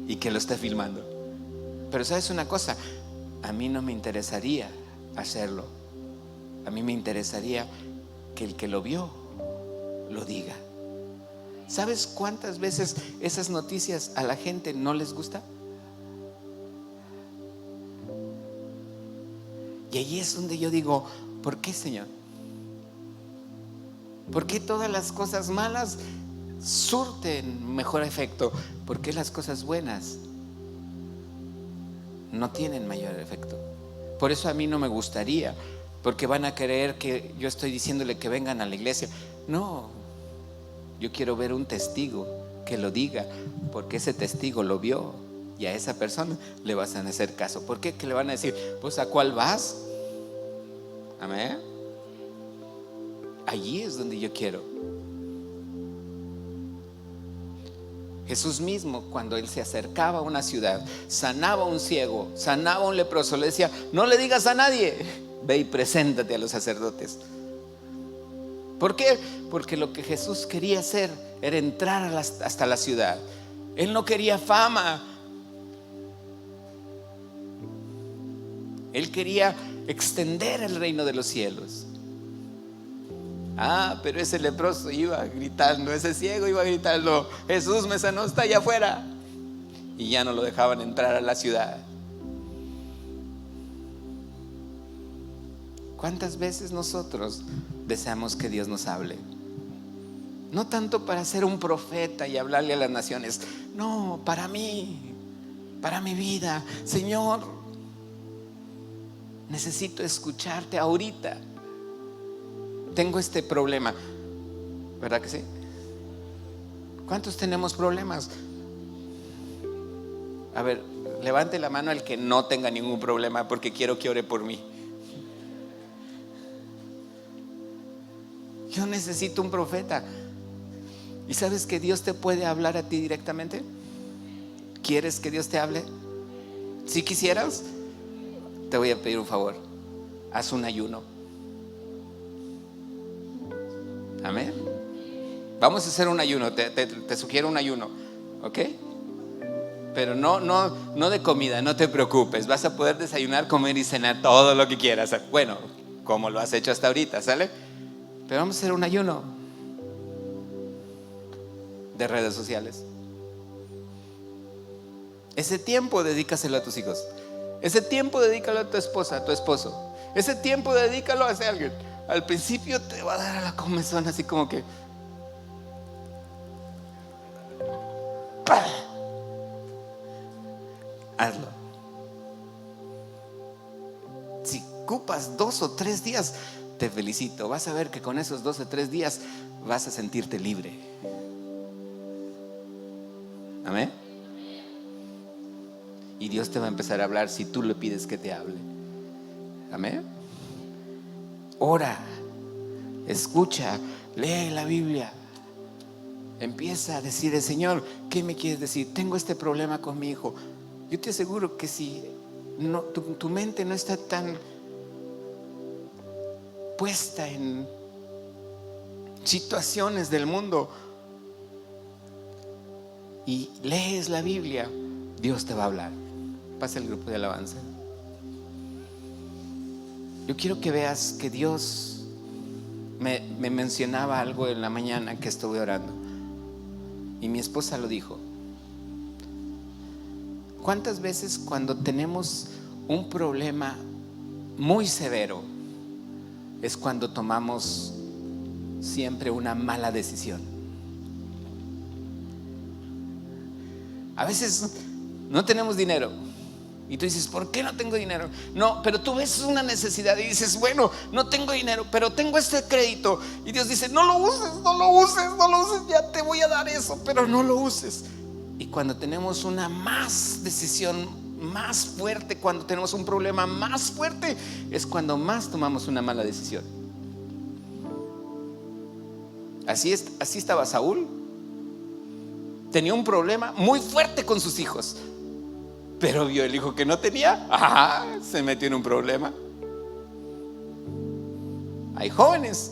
Speaker 1: y que lo está filmando. Pero ¿sabes una cosa? A mí no me interesaría hacerlo. A mí me interesaría que el que lo vio lo diga. ¿Sabes cuántas veces esas noticias a la gente no les gusta? Y ahí es donde yo digo, ¿por qué, Señor? ¿Por qué todas las cosas malas surten mejor efecto? ¿Por qué las cosas buenas no tienen mayor efecto? Por eso a mí no me gustaría, porque van a creer que yo estoy diciéndole que vengan a la iglesia. No, yo quiero ver un testigo que que lo diga, porque ese testigo lo vio y a esa persona le vas a hacer caso. ¿Por qué? Que le van a decir, pues ¿a cuál vas? Amén. Allí es donde yo quiero. Jesús mismo, cuando él se acercaba a una ciudad, sanaba a un ciego, sanaba a un leproso, le decía, no le digas a nadie, ve y preséntate a los sacerdotes. ¿Por qué? Porque lo que Jesús quería hacer era entrar hasta la ciudad. Él no quería fama. Él quería extender el reino de los cielos. Pero ese leproso iba gritando, ese ciego iba gritando, Jesús me sanó, está allá afuera. Y ya no lo dejaban entrar a la ciudad. ¿Cuántas veces nosotros deseamos que Dios nos hable? No tanto para ser un profeta y hablarle a las naciones, no, para mí, para mi vida. Señor, necesito escucharte ahorita. Tengo este problema, ¿verdad que sí? ¿Cuántos tenemos problemas? A ver, levante la mano el que no tenga ningún problema, porque quiero que ore por mí. Yo necesito un profeta. ¿Y sabes que Dios te puede hablar a ti directamente? ¿Quieres que Dios te hable? Si quisieras, te voy a pedir un favor. Haz un ayuno. Amén. Vamos a hacer un ayuno. Te sugiero un ayuno, ¿ok? Pero no de comida, no te preocupes. Vas a poder desayunar, comer y cenar todo lo que quieras. Bueno, como lo has hecho hasta ahorita, ¿sale? Pero vamos a hacer un ayuno de redes sociales. Ese tiempo dedícaselo a tus hijos. Ese tiempo dedícalo a tu esposa, a tu esposo. Ese tiempo dedícalo a hacer alguien. Al principio te va a dar a la comezón, así como que hazlo. Si ocupas 2 o 3 días, te felicito. Vas a ver que con esos 2 o 3 días vas a sentirte libre. Amén. Y Dios te va a empezar a hablar si tú le pides que te hable. Amén. Ora, escucha, lee la Biblia. Empieza a decir, Señor, ¿qué me quieres decir? Tengo este problema con mi hijo. Yo te aseguro que si tu mente no está tan puesta en situaciones del mundo y lees la Biblia, Dios te va a hablar. Pasa el grupo de alabanza. Yo quiero que veas que Dios me mencionaba algo en la mañana que estuve orando, y mi esposa lo dijo. ¿Cuántas veces cuando tenemos un problema muy severo es cuando tomamos siempre una mala decisión? A veces no tenemos dinero y tú dices, ¿por qué no tengo dinero? No, pero tú ves una necesidad y dices, bueno, no tengo dinero, pero tengo este crédito. Y Dios dice, no lo uses, no lo uses, no lo uses, ya te voy a dar eso, pero no lo uses. Y cuando tenemos una decisión más fuerte, cuando tenemos un problema más fuerte, es cuando más tomamos una mala decisión. Así estaba Saúl. Tenía un problema muy fuerte con sus hijos, pero vio el hijo que no tenía, se metió en un problema. Hay jóvenes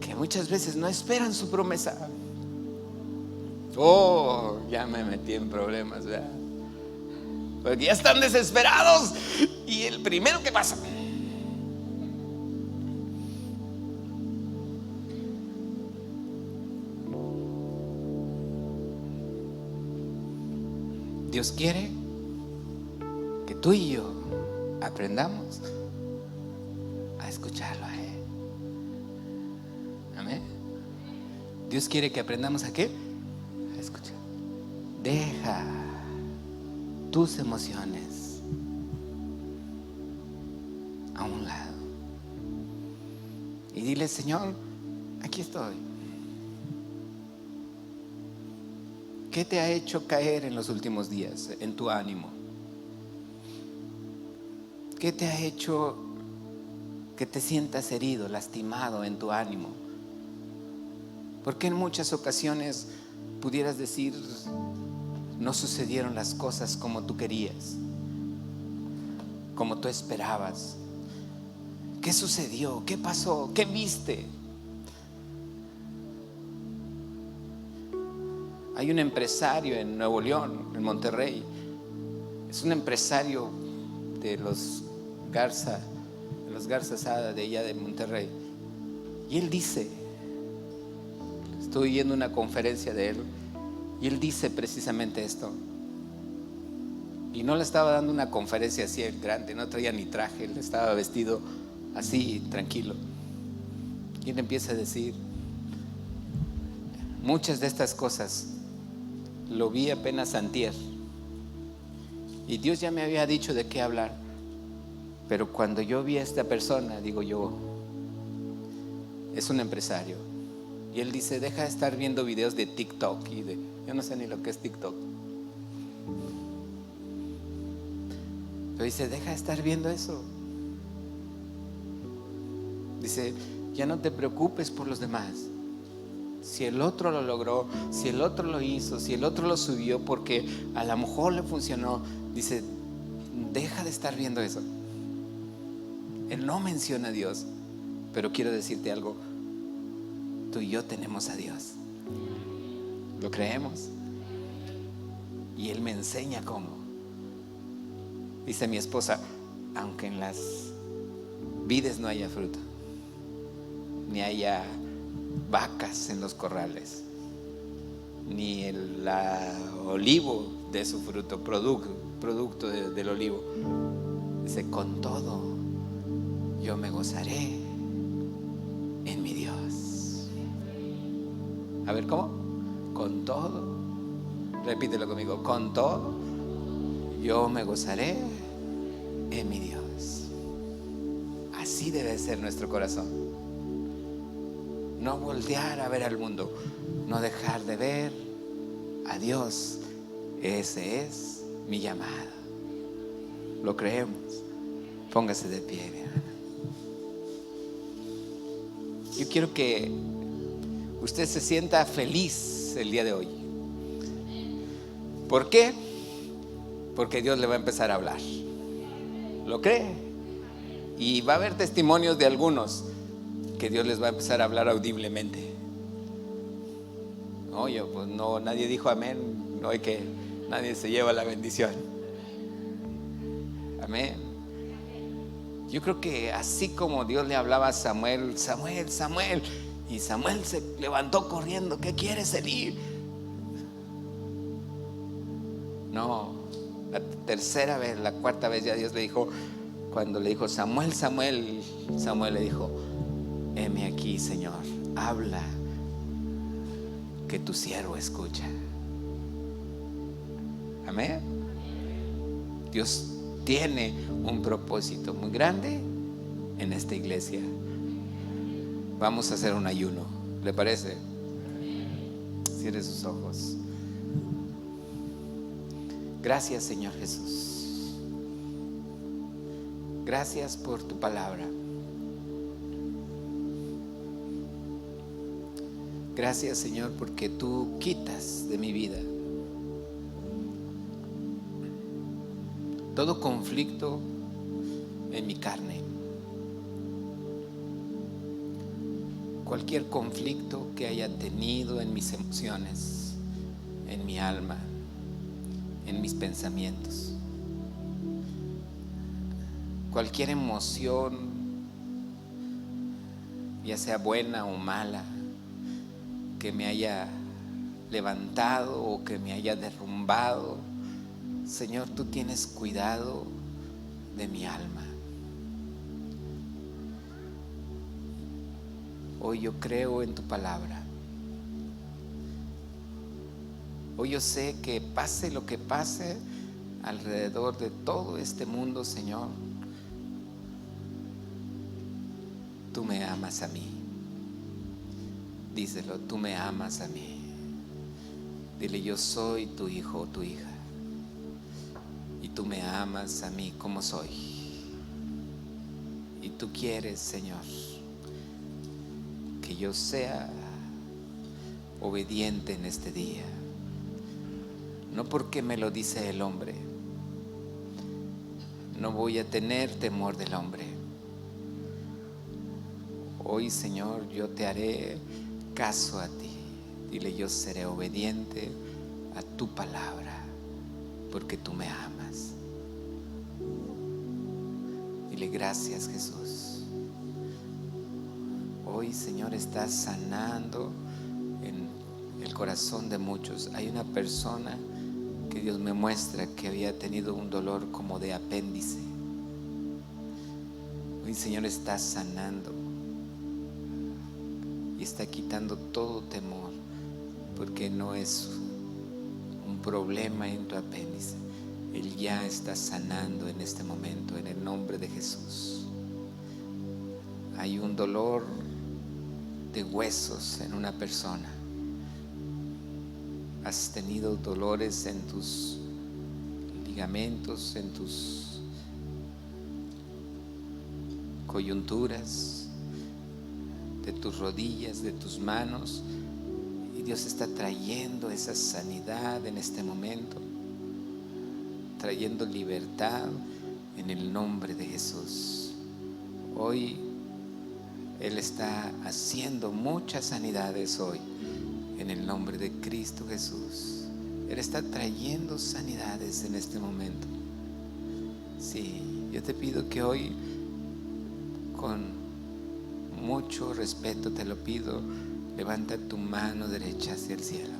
Speaker 1: que muchas veces no esperan su promesa. Ya me metí en problemas, ¿verdad? Porque ya están desesperados y el primero que pasa, Dios quiere que tú y yo aprendamos a escucharlo a Él. Amén. Dios quiere que aprendamos a ¿qué? A escuchar. Deja tus emociones a un lado y dile, Señor, aquí estoy. ¿Qué te ha hecho caer en los últimos días en tu ánimo? ¿Qué te ha hecho que te sientas herido, lastimado en tu ánimo? Porque en muchas ocasiones pudieras decir, no sucedieron las cosas como tú querías, como tú esperabas. ¿Qué sucedió? ¿Qué pasó? ¿Qué viste? Hay un empresario en Nuevo León, en Monterrey. Es un empresario de los Garza Sada, de allá de Monterrey. Y él dice, estoy yendo a una conferencia de él, y él dice precisamente esto. Y no le estaba dando una conferencia así grande, no traía ni traje, él estaba vestido así, tranquilo. Y él empieza a decir, muchas de estas cosas lo vi apenas antier, y Dios ya me había dicho de qué hablar, pero cuando yo vi a esta persona, digo yo, es un empresario, y él dice, deja de estar viendo videos de TikTok yo no sé ni lo que es TikTok, pero dice, deja de estar viendo eso. Dice, ya no te preocupes por los demás. Si el otro lo logró, si el otro lo hizo, si el otro lo subió porque a lo mejor le funcionó, dice, deja de estar viendo eso. Él no menciona a Dios, pero quiero decirte algo, tú y yo tenemos a Dios, lo creemos, y Él me enseña cómo. Dice mi esposa, aunque en las vides no haya fruto, ni haya vacas en los corrales, ni el olivo de su fruto, producto del olivo, dice, con todo yo me gozaré en mi Dios. A ver, ¿cómo? Con todo, repítelo conmigo, con todo yo me gozaré en mi Dios. Así debe ser nuestro corazón. No voltear a ver al mundo, no dejar de ver a Dios. Ese es mi llamado. Lo creemos. Póngase de pie, mi hermana. Yo quiero que usted se sienta feliz el día de hoy. ¿Por qué? Porque Dios le va a empezar a hablar. ¿Lo cree? Y va a haber testimonios de algunos que Dios les va a empezar a hablar audiblemente. Oye, pues no, nadie dijo amén. No hay que, nadie se lleva la bendición. Amén. Yo creo que así como Dios le hablaba a Samuel, Samuel, Samuel, y Samuel se levantó corriendo, ¿qué quieres, Elí? No, la tercera vez, la cuarta vez ya Dios le dijo, cuando le dijo Samuel, Samuel, Samuel le dijo, heme aquí, Señor, habla, que tu siervo escucha. Amén. Dios tiene un propósito muy grande en esta iglesia. Vamos a hacer un ayuno, ¿le parece? Cierre sus ojos. Gracias, Señor Jesús. Gracias por tu palabra. Gracias, Señor, porque tú quitas de mi vida todo conflicto en mi carne, cualquier conflicto que haya tenido en mis emociones, en mi alma, en mis pensamientos, cualquier emoción, ya sea buena o mala, que me haya levantado o que me haya derrumbado. Señor, tú tienes cuidado de mi alma. Hoy yo creo en tu palabra. Hoy yo sé que pase lo que pase alrededor de todo este mundo, Señor, tú me amas a mí. Díselo, tú me amas a mí. Dile, yo soy tu hijo o tu hija. Y tú me amas a mí como soy. Y tú quieres, Señor, que yo sea obediente en este día. No porque me lo dice el hombre. No voy a tener temor del hombre. Hoy, Señor, yo te haré caso a ti. Dile, yo seré obediente a tu palabra, porque tú me amas. Dile, gracias, Jesús. Hoy, Señor, estás sanando en el corazón de muchos. Hay una persona que Dios me muestra que había tenido un dolor como de apéndice. Hoy, Señor, está sanando y está quitando todo temor, porque no es un problema en tu apéndice. Él ya está sanando en este momento, en el nombre de Jesús. Hay un dolor de huesos en una persona. Has tenido dolores en tus ligamentos, en tus coyunturas, de tus rodillas, de tus manos. Y Dios está trayendo esa sanidad en este momento, trayendo libertad en el nombre de Jesús. Hoy Él está haciendo muchas sanidades hoy en el nombre de Cristo Jesús. Él está trayendo sanidades en este momento. Sí, yo te pido que hoy, con mucho respeto te lo pido, levanta tu mano derecha hacia el cielo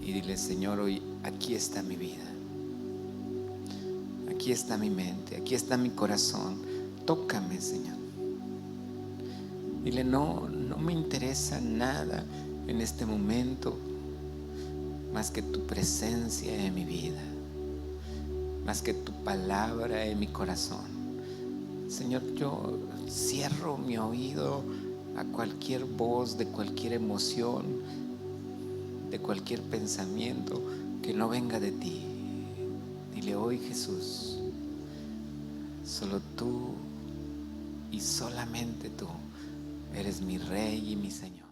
Speaker 1: y dile, Señor, hoy aquí está mi vida, aquí está mi mente, aquí está mi corazón. Tócame, Señor. Dile, no me interesa nada en este momento más que tu presencia en mi vida, más que tu palabra en mi corazón. Señor, yo cierro mi oído a cualquier voz de cualquier emoción, de cualquier pensamiento que no venga de ti. Dile, hoy, Jesús, solo tú y solamente tú eres mi Rey y mi Señor.